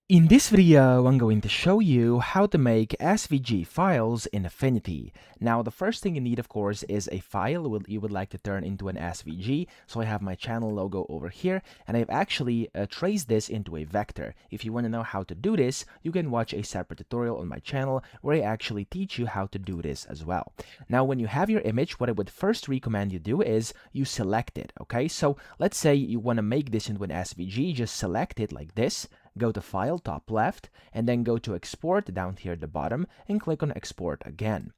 In this video, I'm going to show you how to make SVG files in Affinity. Now, the first thing you need, of course, is a file you would like to turn into an SVG. So I have my channel logo over here, and I've actually traced this into a vector. If you want to know how to do this, you can watch a separate tutorial on my channel where I actually teach you how to do this as well. Now, when you have your image, what I would first recommend you do is you select it, okay? So let's say you want to make this into an SVG, just select it like this. Go to File, top left, and then go to Export down here at the bottom and click on Export again.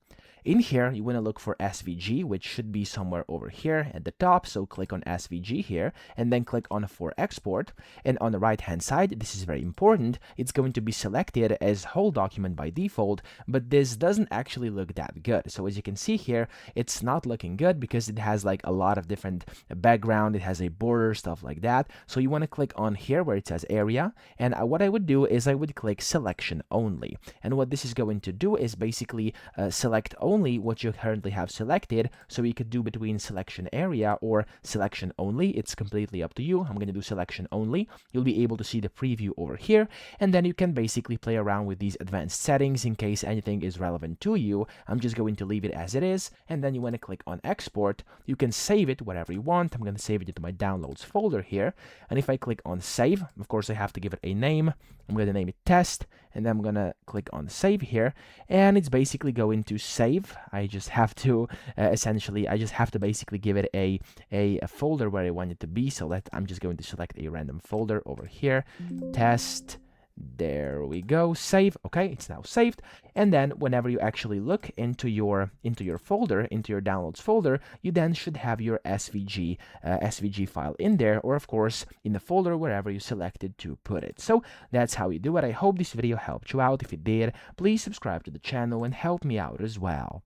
In here, you want to look for SVG, which should be somewhere over here at the top. So click on SVG here and then click on for export. And on the right hand side, this is very important. It's going to be selected as whole document by default, but this doesn't actually look that good. So as you can see here, it's not looking good because it has like a lot of different background. It has a border, stuff like that. So you want to click on here where it says area. And what I would do is I would click selection only. And what this is going to do is basically select only what you currently have selected. So you could do between selection area or selection only. It's completely up to you. I'm going to do selection only. You'll be able to see the preview over here, and then you can basically play around with these advanced settings in case anything is relevant to you. I'm just going to leave it as it is, and then you want to click on export. You can save it whatever you want. I'm going to save it into my downloads folder here, and if I click on save, of course I have to give it a name. I'm going to name it test, and then I'm going to click on save here, and it's basically going to save. I just have to I just have to basically give it a folder where I want it to be. So I'm just going to select a random folder over here, test. There we go, save. Okay, it's now saved. And then whenever you actually look into your folder, into your downloads folder, you then should have your SVG file in there, or of course in the folder wherever you selected to put it. So that's how you do it. I hope this video helped you out. If it did, please subscribe to the channel and help me out as well.